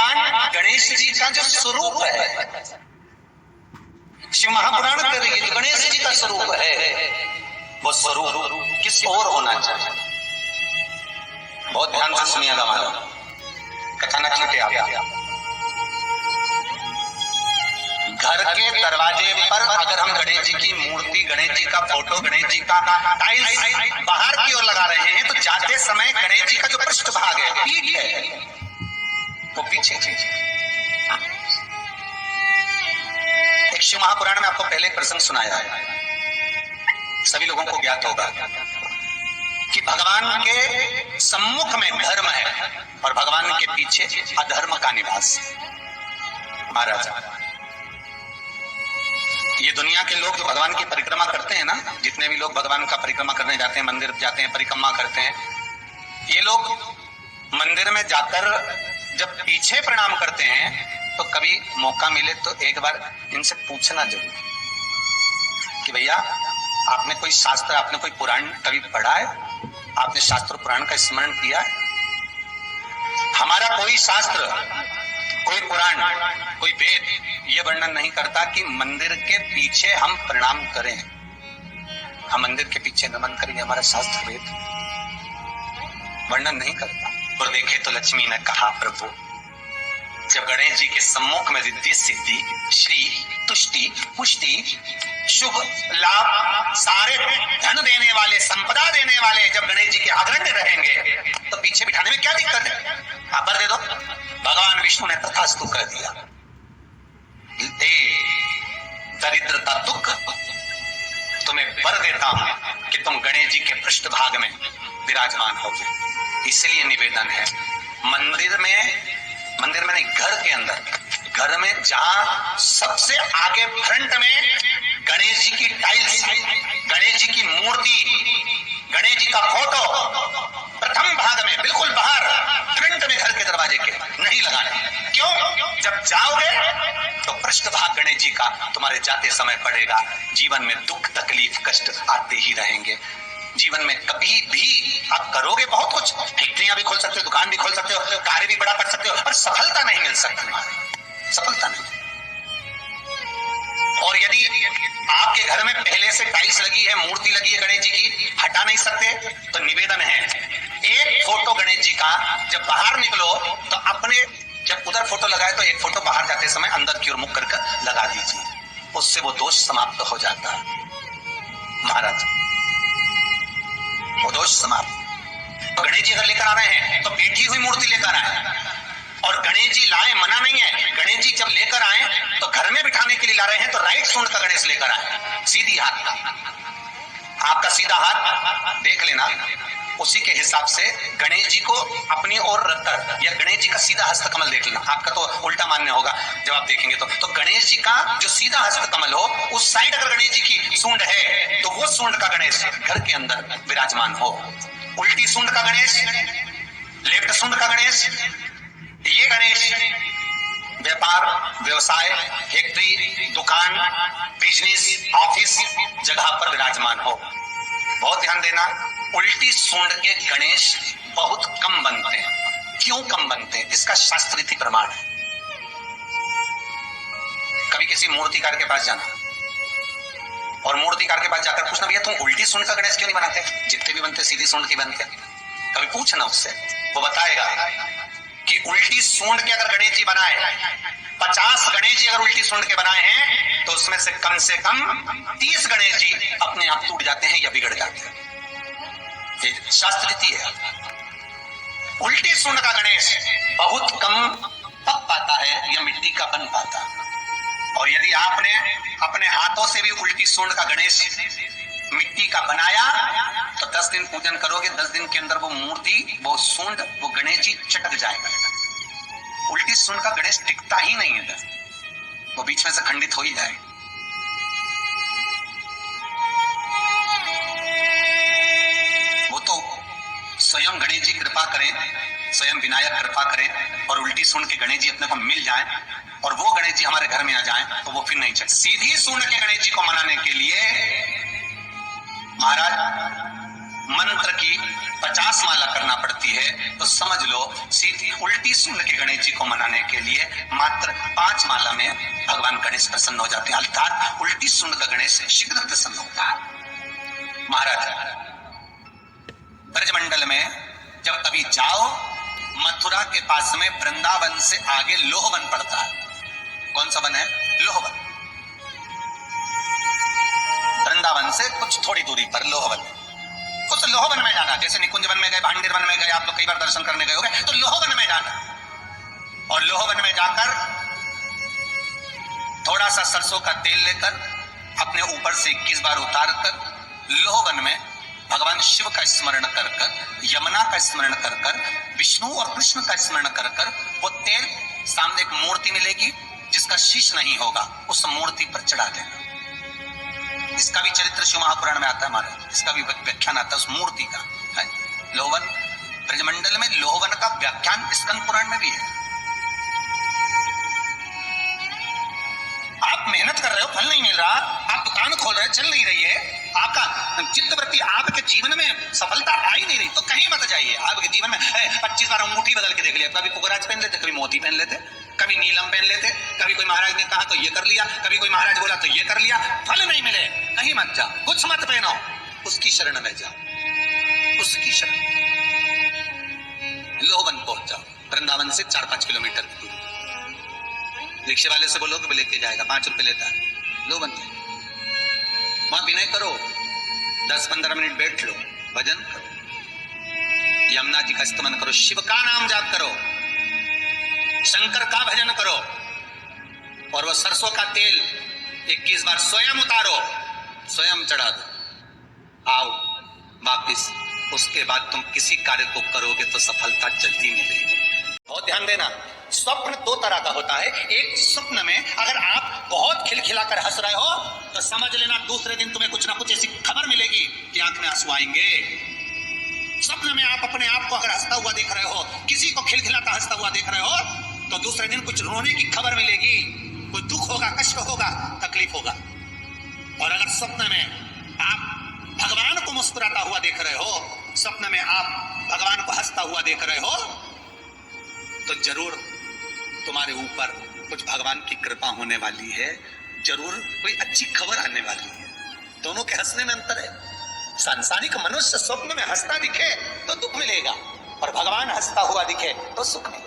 भगवान गणेश जी का जो स्वरूप है, शिव महापुराण कह रही है गणेश जी का स्वरूप है, वो स्वरूप किस ओर होना चाहिए? बहुत ध्यान से सुनिएगा हमारा कथा न छूटे आप। घर के दरवाजे पर अगर हम गणेश जी की मूर्ति, गणेश जी का फोटो, गणेश जी का टाइल्स बाहर की ओर लगा रहे हैं, तो जाते समय गणेश जी का जो पृष्ठ भाग है, पीठ है, वो पीछे एक शिव महापुराण में आपको पहले प्रसंग सुनाया है, सभी लोगों को ज्ञात होगा कि भगवान के सम्मुख में धर्म है और भगवान के पीछे अधर्म का निवास। महाराज, ये दुनिया के लोग जो भगवान की परिक्रमा करते हैं ना, जितने भी लोग भगवान का परिक्रमा करने जाते हैं, मंदिर जाते हैं, परिक्रमा करते हैं, ये लोग मंदिर में जाकर जब पीछे प्रणाम करते हैं तो कभी मौका मिले तो एक बार इनसे पूछना जरूर कि भैया आपने कोई शास्त्र, आपने कोई पुराण कभी पढ़ा है? आपने शास्त्र पुराण का स्मरण किया है? हमारा कोई शास्त्र, कोई पुराण, कोई वेद ये वर्णन नहीं करता कि मंदिर के पीछे हम प्रणाम करें, हम मंदिर के पीछे नमन करेंगे, हमारा शास्त्र वेद वर्णन नहीं करता। और देखे तो लक्ष्मी ने कहा, प्रभु जब गणेश जी के सम्मुख में रिद्धि सिद्धि श्री तुष्टि पुष्टि शुभ लाभ सारे धन देने वाले, संपदा देने वाले जब गणेश जी के अग्रण्य रहेंगे तो पीछे बिठाने में क्या दिक्कत है? आप वर दे दो। भगवान विष्णु ने तथास्तु कर दिया। दरिद्रता दुख तुम्हें वर देता हूं कि तुम गणेश जी के पृष्ठ भाग में विराजमान हो गए। इसलिए निवेदन है, मंदिर में नहीं, घर के अंदर, घर में जहां सबसे आगे फ्रंट में गणेश जी की टाइल्स, गणेश जी की मूर्ति, गणेश जी का फोटो प्रथम भाग में बिल्कुल बाहर फ्रंट में घर के दरवाजे के नहीं लगाने। क्यों? जब जाओगे तो पृष्ठ भाग गणेश जी का तुम्हारे जाते समय पड़ेगा। जीवन में दुख तकलीफ कष्ट आते ही रहेंगे। जीवन में कभी भी आप करोगे बहुत कुछ, फैक्ट्रियां भी खोल सकते हो, दुकान भी खोल सकते हो, कार्य भी बड़ा कर सकते हो, पर सफलता नहीं मिल सकती, सफलता नहीं। और यदि आपके घर में पहले से टाइल्स लगी है, मूर्ति लगी है गणेश जी की, हटा नहीं सकते, तो निवेदन है एक फोटो गणेश जी का जब बाहर निकलो तो अपने, जब उधर फोटो लगाए तो एक फोटो बाहर जाते समय अंदर की ओर मुख करके लगा दीजिए, उससे वो दोष समाप्त हो जाता है। महाराज, वो दोष समाप्त। तो गणेश जी अगर लेकर आ रहे हैं तो बैठी हुई मूर्ति लेकर आए, और गणेश जी लाए मना नहीं है। गणेश जी जब लेकर आए तो घर में बिठाने के लिए ला रहे हैं तो राइट सूंड का गणेश लेकर आए, सीधी हाथ का। आपका सीधा हाथ देख लेना, उसी के हिसाब से गणेश जी को अपनी ओर रखकर, या गणेश जी का सीधा हस्त कमल देख लेना। आपका तो उल्टा मान्य होगा जब आप देखेंगे तो गणेश जी का जो सीधा हस्त कमल हो उस साइड अगर गणेश जी की सूंड है तो वो सूंड का गणेश घर के अंदर विराजमान हो। उल्टी सूंड का गणेश, लेफ्ट सूंड का गणेश, ये गणेश व्यापार व्यवसाय, फैक्ट्री, दुकान, बिजनेस, ऑफिस जगह पर विराजमान हो। बहुत ध्यान देना, उल्टी सूंड के गणेश बहुत कम बनते हैं। क्यों कम बनते हैं? इसका शास्त्रीय प्रमाण है। कभी किसी मूर्तिकार के पास जाना और मूर्तिकार के पास जाकर पूछना, भैया तुम उल्टी सूंड का गणेश क्यों नहीं बनाते? जितने भी बनते सीधी सूंड की बनते। कभी पूछना उससे, वो बताएगा कि उल्टी सूंड के अगर गणेश जी बनाए, 50 गणेश जी अगर उल्टी सूंड के बनाए हैं तो उसमें से कम 30 गणेश जी अपने आप टूट जाते हैं या बिगड़ जाते हैं। ये शास्त्र रीति है। उल्टी सूंड का गणेश बहुत कम पक पाता है या मिट्टी का बन पाता। और यदि आपने अपने हाथों से भी उल्टी सूंड का गणेश मिट्टी का बनाया तो 10 दिन पूजन करोगे, 10 दिन के अंदर वो मूर्ति, वो सूंड, वो गणेश जी चटक जाएगा। उल्टी सूंड का गणेश टिकता ही नहीं है, वो बीच में से खंडित हो ही जाएगा। वो तो स्वयं गणेश जी कृपा करें, स्वयं विनायक कृपा करें और उल्टी सूंड के गणेश जी अपने को मिल जाएं और वो गणेश जी हमारे घर में आ जाएं तो वो फिर नहीं चल। सीधी सूंड के गणेश जी को मनाने के लिए महाराज मंत्र की 50 माला करना पड़ती है, तो समझ लो सीधी उल्टी सुन के गणेश जी को मनाने के लिए मात्र 5 माला में भगवान गणेश प्रसन्न हो जाते हैं। अर्थात उल्टी सुन का गणेश शीघ्र प्रसन्न होता है। महाराज ब्रजमंडल में जब कभी जाओ, मथुरा के पास में वृंदावन से आगे लोहवन पड़ता है। कौन सा वन है? लोहवन। वृंदावन से कुछ थोड़ी दूरी पर लोहवन। उस लोहवन में जाना, जैसे निकुंज वन में गए, भांडीर वन में गए, आप लोग कई बार दर्शन करने गए होंगे, तो लोहवन में जाना और लोहवन में जाकर थोड़ा सा सरसों का तेल लेकर अपने ऊपर से 21 बार उतार कर लोहवन में भगवान शिव का स्मरण कर कर, यमुना का स्मरण कर कर, विष्णु और कृष्ण का स्मरण कर कर, वो तेल सामने एक मूर्ति मिलेगी जिसका शीश नहीं होगा, उस मूर्ति पर चढ़ा देना। इसका भी चरित्र शिव महापुराण में आता है महाराज, इसका भी व्याख्यान आता है उस मूर्ति का है। लोहवन ब्रजमंडल में लोहवन का व्याख्यान स्कंद पुराण में भी है। आप मेहनत कर रहे हो, फल नहीं मिल रहा, आप दुकान खोल रहे, चल नहीं रही है, आपका चित्तवृत्ति, आपके जीवन में सफलता आ ही नहीं रही, तो कहीं मत जाइए। आपके जीवन में 25 बार अंगूठी बदल के देख लिया, कभी पुखराज पहन लेते, कभी मोती पहन लेते, कभी नीलम पहन लेते, कभी कोई महाराज ने कहा तो ये कर लिया, कभी कोई महाराज बोला तो ये कर लिया, फल नहीं मिले, कहीं मत जाओ, कुछ मत पहनो, उसकी शरण में जाओ, उसकी शरण। लोहवन पहुंच जाओ, वृंदावन से 4-5 किलोमीटर की दूरी। रिक्शे वाले से बोलो कि लेके जाएगा, 5 रुपए लेता है। लोहवन वहां विनय करो, 10-15 मिनट बैठ लो, भजन करो, यमुना जी का स्तमन करो, शिव का नाम जाप करो, शंकर का भजन करो, और वह सरसों का तेल 21 बार स्वयं उतारो, स्वयं चढ़ा दो, आओ वापिस। उसके बाद तुम किसी कार्य को करोगे तो सफलता जल्दी मिलेगी। बहुत ध्यान देना, स्वप्न 2 तरह का होता है। एक स्वप्न में अगर आप बहुत खिलखिलाकर हंस रहे हो तो समझ लेना दूसरे दिन तुम्हें कुछ ना कुछ ऐसी खबर मिलेगी कि आंख में आंसू आएंगे। स्वप्न में आप अपने आप को अगर हंसता हुआ देख रहे हो, किसी को खिलखिलाता हंसता हुआ देख रहे हो, तो दूसरे दिन कुछ रोने की खबर मिलेगी, कोई दुख होगा, कष्ट होगा, तकलीफ होगा। और अगर स्वप्न में आप भगवान को मुस्कुराता हुआ देख रहे हो, स्वप्न में आप भगवान को हंसता हुआ देख रहे हो, तो जरूर तुम्हारे ऊपर कुछ भगवान की कृपा होने वाली है, जरूर कोई अच्छी खबर आने वाली है। दोनों के हंसने में अंतर है। सांसारिक मनुष्य स्वप्न में हंसता दिखे तो दुख मिलेगा, और भगवान हंसता हुआ दिखे तो सुख मिलेगा।